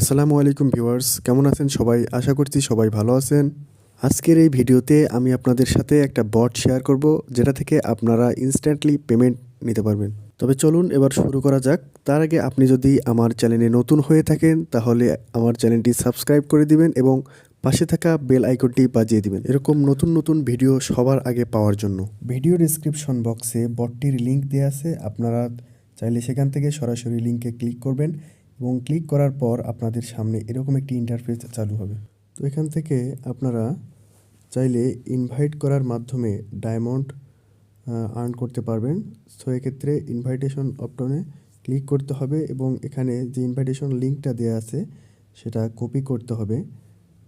আসসালামু আলাইকুম ভিউয়ার্স, কেমন আছেন সবাই? আশা করছি সবাই ভালো আছেন। আজকের এই ভিডিওতে আমি আপনাদের সাথে একটা বট শেয়ার করব, যেটা থেকে আপনারা ইনস্ট্যান্টলি পেমেন্ট নিতে পারবেন। তবে চলুন এবার শুরু করা যাক। তার আগে আপনি যদি আমার চ্যানেলে নতুন হয়ে থাকেন তাহলে আমার চ্যানেলটি সাবস্ক্রাইব করে দিবেন এবং পাশে থাকা বেল আইকনটি বাজিয়ে দিবেন এরকম নতুন নতুন ভিডিও সবার আগে পাওয়ার জন্য। ভিডিও ডেসক্রিপশন বক্সে বটটির লিংক দেওয়া আছে, আপনারা চাইলে সেখান থেকে সরাসরি লিংকে ক্লিক করবেন এবং ক্লিক করার পর আপনাদের সামনে এরকম একটি ইন্টারফেস চালু হবে। তো এখান থেকে আপনারা চাইলে ইনভাইট করার মাধ্যমে ডায়মন্ড আর্ন করতে পারবেন। সো এক্ষেত্রে ইনভাইটেশন অপশনে ক্লিক করতে হবে এবং এখানে যে ইনভাইটেশন লিঙ্কটা দেওয়া আছে সেটা কপি করতে হবে।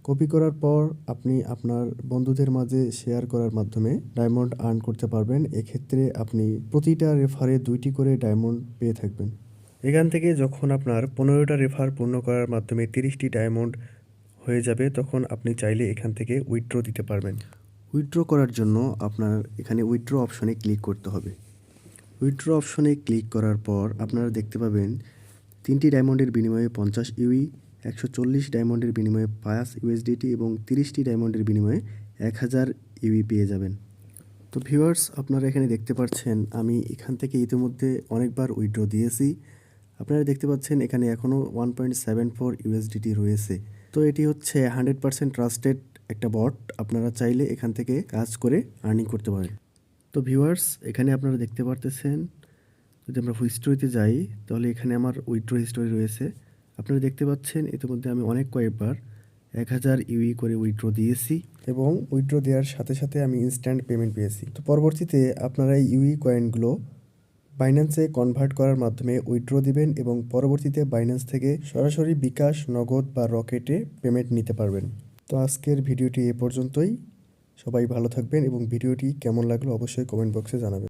কপি করার পর আপনি আপনার বন্ধুদের মাঝে শেয়ার করার মাধ্যমে ডায়মন্ড আর্ন করতে পারবেন। এক্ষেত্রে আপনি প্রতিটা রেফারে 2টি করে ডায়মন্ড পেয়ে থাকবেন। এখান থেকে যখন আপনার 15টা রেফার পূর্ণ করার মাধ্যমে 30টি ডায়মন্ড হয়ে যাবে, তখন আপনি চাইলে এখান থেকে উইথড্র দিতে পারবেন। উইথড্র করার জন্য আপনার এখানে উইথড্র অপশনে ক্লিক করতে হবে। উইথড্র অপশনে ক্লিক করার পর আপনারা দেখতে পাবেন 3টি ডায়মন্ডের বিনিময়ে 50 ইউই, 140 ডায়মন্ডের বিনিময়ে 5 ইউএসডিটি এবং 30টি ডায়মন্ডের বিনিময়ে 1000 ইউই পেয়ে যাবেন। তো ভিউয়ার্স, আপনারা এখানে দেখতে পাচ্ছেন আমি এখান থেকে ইতিমধ্যে অনেকবার উইথড্র দিয়েছি। আপনারা দেখতে পাচ্ছেন এখানে এখনও 1.74 ইউএসডিটি রয়েছে। তো এটি হচ্ছে 100% ট্রাস্টেড একটা বট। আপনারা চাইলে এখান থেকে কাজ করে আর্নিং করতে পারেন। তো ভিউয়ার্স, এখানে আপনারা দেখতে পারতেছেন, যদি আমরা হিস্টোরিতে যাই তাহলে এখানে আমার উইথড্র হিস্টোরি রয়েছে। আপনারা দেখতে পাচ্ছেন ইতিমধ্যে আমি অনেক কয়েকবার 1000 ইউই করে উইথড্র দিয়েছি এবং উইথড্র দেওয়ার সাথে সাথে আমি ইনস্ট্যান্ট পেমেন্ট পেয়েছি। তো পরবর্তীতে আপনারা এই ইউই কয়েনগুলো বাইন্যান্সে কনভার্ট করার মাধ্যমে উইথড্র দিবেন এবং পরবর্তীতে বাইন্যান্স থেকে সরাসরি বিকাশ, নগদ বা রকেটে পেমেন্ট নিতে পারবেন। তো আজকের ভিডিওটি এ পর্যন্তই। সবাই ভালো থাকবেন এবং ভিডিওটি কেমন লাগলো অবশ্যই কমেন্ট বক্সে জানাবেন।